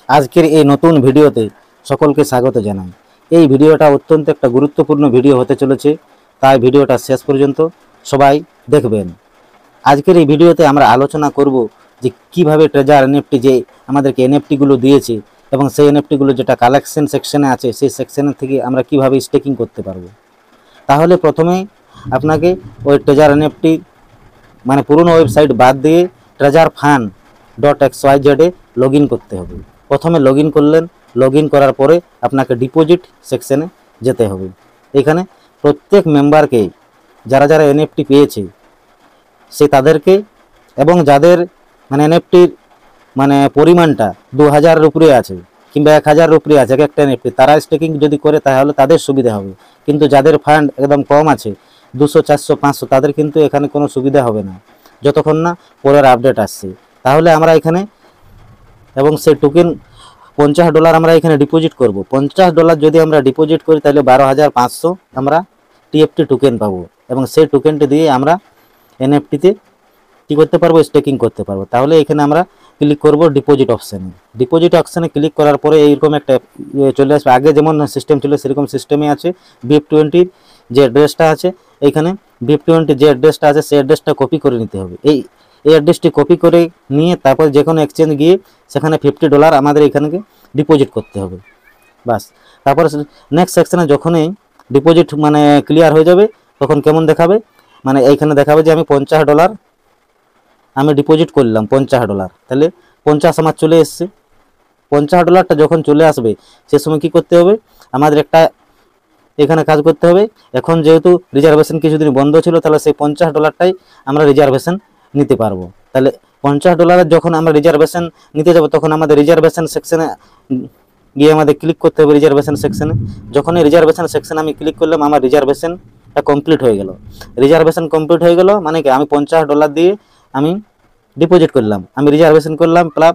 আজকের এই নতুন ভিডিওতে সকলকে স্বাগত জানাই। এই ভিডিওটা অত্যন্ত একটা গুরুত্বপূর্ণ ভিডিও হতে চলেছে, তাই ভিডিওটা শেষ পর্যন্ত সবাই দেখবেন। আজকের এই ভিডিওতে আমরা আলোচনা করব যে কিভাবে ট্রেজার এনএফটি যে আমাদেরকে এনএফটিগুলো দিয়েছে এবং সেই এনএফটিগুলো যেটা কালেকশন সেকশনে আছে সেই সেকশনের থেকে আমরা কিভাবে স্টেকিং করতে পারবো। তাহলে প্রথমে আপনাকে ওই ট্রেজার এনএফটি মানে পুরনো ওয়েবসাইট বাদ দিয়ে treasure.fun.xyz এ লগ ইন করতে হবে। প্রথমে লগ ইন করলেন, লগ ইন করার পরে আপনাকে ডিপোজিট সেকশনে যেতে হবে। এখানে প্রত্যেক মেম্বারকে যারা যারা এনএফটি পেয়েছে সে তাদেরকে এবং যাদের মানে এনএফটির মানে পরিমাণটা 2000-এর উপরে আছে কিংবা 1000-এর উপরে আছে এক একটা এনএফটি, তারা স্টেকিং যদি করে তাহলে তাদের সুবিধা হবে। কিন্তু যাদের ফান্ড একদম কম আছে 200, 400, 500 তাদের কিন্তু এখানে কোনো সুবিধা হবে না যতক্ষণ না পরের আপডেট আসছে। তাহলে আমরা এখানে এবং সেই টোকেন $50 আমরা এখানে ডিপোজিট করব। $50 যদি আমরা ডিপোজিট করি তাহলে 12,500 আমরা টিএফটি টোকেন পাবো এবং সেই টোকেনটি দিয়ে আমরা এনএফটিতে কী করতে পারবো, স্টেকিং করতে পারবো। তাহলে এখানে আমরা ক্লিক করব ডিপোজিট অপশানে। ডিপোজিট অপশানে ক্লিক করার পরে এইরকম একটা চলে আসবে। আগে যেমন সিস্টেম ছিল সেরকম সিস্টেমে আছে। BF20 যে অ্যাড্রেসটা আছে এইখানে BF20 যে অ্যাড্রেসটা আছে সেই অ্যাড্রেসটা কপি করে নিতে হবে। এই অ্যাড্রেসটি কপি করে নিয়ে তারপর যে কোনো এক্সচেঞ্জ গিয়ে সেখানে $50 আমাদের এখানে ডিপোজিট করতে হবে। বাস, তারপর নেক্সট সেকশনে যখনই ডিপোজিট মানে ক্লিয়ার হয়ে যাবে তখন কেমন দেখাবে, মানে এইখানে দেখাবে যে আমি $50 আমি ডিপোজিট করলাম $50। তাহলে 50 আমার চলে এসছে। $50টা যখন চলে আসবে সে সময় কি করতে হবে, আমাদের একটা এখানে কাজ করতে হবে। এখন যেহেতু রিজার্ভেশন কিছুদিন বন্ধ ছিল তাহলে সেই $50টাই আমরা রিজার্ভেশন নিতে পারবো। তাহলে $50 যখন আমরা রিজার্ভেশন নিতে যাব তখন আমাদের রিজার্ভেশন সেকশনে গিয়ে আমাদের ক্লিক করতে হবে। রিজার্ভেশন সেকশনে যখনই রিজার্ভেশন সেকশনে আমি ক্লিক করলাম আমার রিজার্ভেশনটা কমপ্লিট হয়ে গেল। রিজার্ভেশন কমপ্লিট হয়ে গেল মানে কি আমি $50 দিয়ে আমি ডিপোজিট করলাম, আমি রিজার্ভেশন করলাম, প্লাস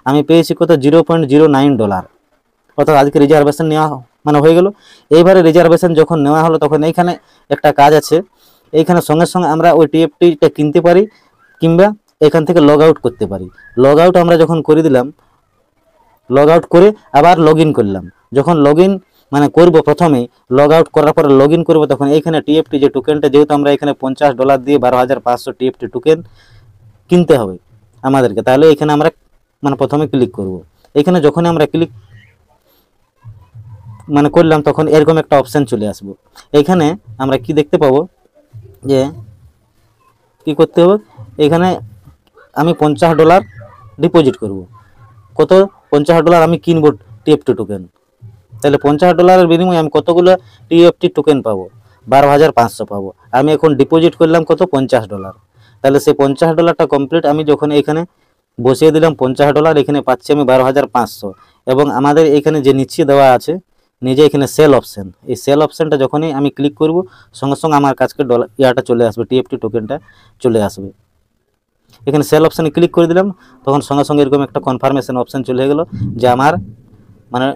আমি পেয়েছি কত $0.09। অর্থাৎ আজকে রিজার্ভেশন নেওয়া মানে হয়ে গেল। এইবারে রিজার্ভেশন যখন নেওয়া হলো তখন এইখানে একটা কাজ আছে। এইখানে সঙ্গে সঙ্গে আমরা ওই টিএফটিটা কিনতে পারি কিংবা এখান থেকে লগ আউট করতে পারি। লগ আউট আমরা যখন করে দিলাম, লগ আউট করে আবার লগ ইন করলাম। যখন লগ ইন মানে করবো, প্রথমেই লগ আউট করার পরে লগ ইন করবো তখন এইখানে টিএফটি যে টোকেনটা যেহেতু আমরা এখানে $50 দিয়ে 12,500 টিএফটি টোকেন কিনতে হবে আমাদেরকে, তাহলে এখানে আমরা মানে প্রথমে ক্লিক করব। এখানে যখন আমরা ক্লিক মানে করলাম তখন এরকম একটা অপশান চলে আসবো। এখানে আমরা কি দেখতে পাবো যে কি করতে হবে, এখানে আমি $50 ডিপোজিট করব। কত? $50 আমি কিনবো টিএফটি টোকেন। তাহলে $50 বিনিময়ে আমি কতগুলো টিএফটি টোকেন পাবো? 12,500 পাবো। আমি এখন ডিপোজিট করলাম কত? $50। তাহলে সেই $50টা কমপ্লিট আমি যখন এখানে বসিয়ে দিলাম $50, এখানে পাচ্ছি আমি 12,500 এবং আমাদের এখানে যে নিচে দেওয়া আছে নিজে এখানে সেল অপশান, এই সেল অপশানটা যখনই আমি ক্লিক করব সঙ্গে সঙ্গে আমার কাছকে ইয়াটা চলে আসবে, টিএফটি টোকেনটা চলে আসবে। এখানে সেল অপশানে ক্লিক করে দিলাম তখন সঙ্গে সঙ্গে এরকম একটা কনফার্মেশন অপশান চলে গেল যে আমার মানে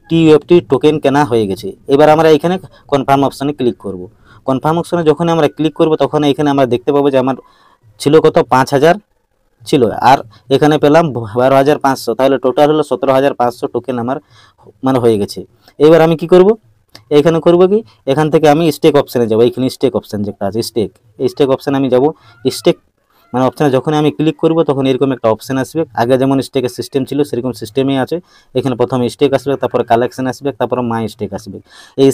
টিএফটি টোকেন কেনা হয়ে গেছে। এবার আমরা এখানে কনফার্ম অপশানে ক্লিক করব। কনফার্ম অপশানে যখন আমরা ক্লিক করব তখন এখানে আমরা দেখতে পাবো যে আমার ছিল কত? 5,000 ছিল আর এখানে পেলাম 12,500, তাহলে টোটাল হলো 17,500 টোকেন আমার মানে হয়ে গেছে। এবার আমি কি করব, এইখানে করব কি, এখান থেকে আমি স্টেক অপশানে যাব। এইখানে স্টেক অপশান যেটা আছে স্টেক, এই স্টেক অপশানে আমি যাব। স্টেক মানে অপশানে যখন আমি ক্লিক করব তখন এরকম একটা অপশান আসবে। আগে যেমন স্টেকের সিস্টেম ছিল সেরকম সিস্টেমেই আছে। এখানে প্রথমে স্টেক আসবে, তারপরে কালেকশন আসবে, তারপরে মাই স্টেক আসবে। এই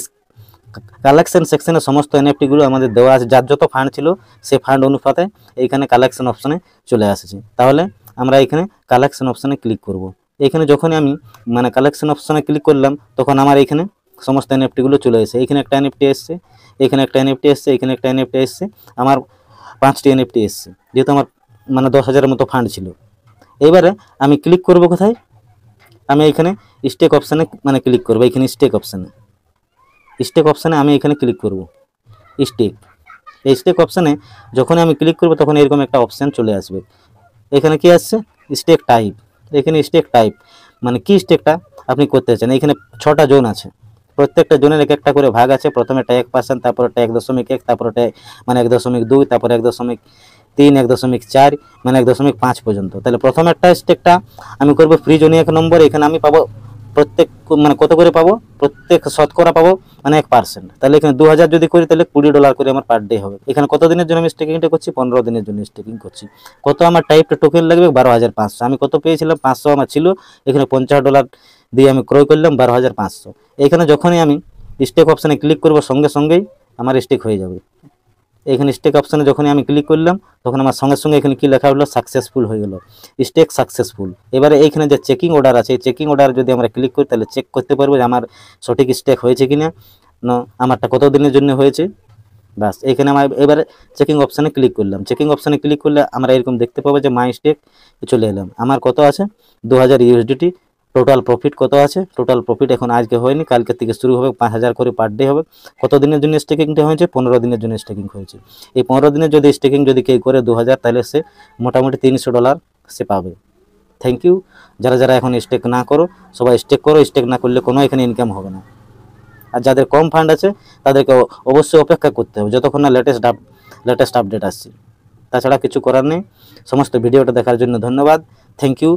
কালেকশন সেকশনে সমস্ত এনএফটিগুলো আমাদের দেওয়া আছে, যার যত ফান্ড ছিল সেই ফান্ড অনুপাতে এইখানে কালেকশন অপশানে চলে আসছে। তাহলে আমরা এখানে কালেকশন অপশানে ক্লিক করব। এখানে যখনই আমি মানে কালেকশন অপশানে ক্লিক করলাম তখন আমার এখানে সমস্ত এনএফটিগুলো চলে এসেছে। এখানে একটা এনএফটি এসছে, এখানে একটা এনএফটি এসছে, এখানে একটা এনএফটি এসছে, আমার 5টি এনএফটি এসছে যেহেতু আমার মানে 10,000-এর মতো ফান্ড ছিল। এবারে আমি ক্লিক করব কোথায়, আমি এখানে স্টেক অপশানে মানে ক্লিক করব। এখানে স্টেক অপশানে, স্টেক অপশানে আমি এখানে ক্লিক করব। স্টেক, এই স্টেক অপশানে যখন আমি ক্লিক করব তখন এরকম একটা অপশান চলে আসবে। এখানে কি আসছে? Stack type. এখানে স্টেক টাইপ মানে কি স্টেকটা আপনি করতে চান। এখানে 6টা জোন আছে, প্রত্যেকটা জোনের এক একটা করে ভাগ আছে। প্রথমে 1%, তারপরে 1.1, তারপরে মানে 1.2, তারপরে 1.3, 3, 1.4 মানে 1.5 পর্যন্ত। তাহলে প্রথম একটা স্টেকটা আমি করব ফ্রি জোনে 1 নম্বর। এখানে আমি পাবো প্রত্যেক মানে কত করে পাবো, প্রত্যেক শতকরা পাবো মানে 1%। তাহলে এখানে 2000 যদি করি তাহলে $20 করে আমার পার ডে হবে। এখানে কত দিনের জন্য আমি স্টেকিংটা করছি, 15 দিনের জন্য স্টেকিং করছি। কত আমার টাইপটা টোকেন লাগবে, 12,500। আমি কত পেয়েছিলাম, 500 আমার ছিল, এখানে $50 দিয়ে আমি ক্রয় করলাম 12,500। এখানে যখনই আমি স্টেক অপশানে ক্লিক করব সঙ্গে সঙ্গেই আমার স্টেক হয়ে যাবে। এখানে স্টেক অপশানে যখনই আমি ক্লিক করলাম তখন আমার সঙ্গে সঙ্গে এখানে কি লেখা হলো, সাকসেসফুল হয়ে গেল, স্টেক সাকসেসফুল। এবারে এইখানে যে চেকিং অর্ডার আছে, এই চেকিং অর্ডার যদি আমরা ক্লিক করি তাহলে চেক করতে পারবো যে আমার সঠিক স্টেক হয়েছে কিনা, আমারটা কত দিনের জন্য হয়েছে। বাস এখানে আমার এবারে চেকিং অপশানে ক্লিক করলাম। চেকিং অপশানে ক্লিক করলে আমরা এরকম দেখতে পাবো যে মাই স্টেক চলে এলাম। আমার কত আছে, 2000 USDT। টোটাল প্রফিট কত আছে, টোটাল প্রফিট এখন আজকে হয়নি, কালকে থেকে শুরু হবে, 5000 করে পার ডে হবে। কত দিনের জন্য স্টেকিংটা হয়েছে, 15 দিনের জন্য স্টেকিং হয়েছে। এই 15 দিনের যদি স্টেকিং যদি কেউ করে 2000, তাহলে সে মোটামুটি $300 সে পাবে। Thank you. যারা যারা এখন স্টেক না করো সবাই স্টেক করো, স্টেক না করলে কোনো এখানে ইনকাম হবে না। আর যাদের কম ফান্ড আছে তাদেরকে অবশ্যই অপেক্ষা করতে হবে যতক্ষণ না লেটেস্ট আপডেট আসছে। তাছাড়া কিছু করার নেই। সমস্ত ভিডিওটা দেখার জন্য ধন্যবাদ। Thank you.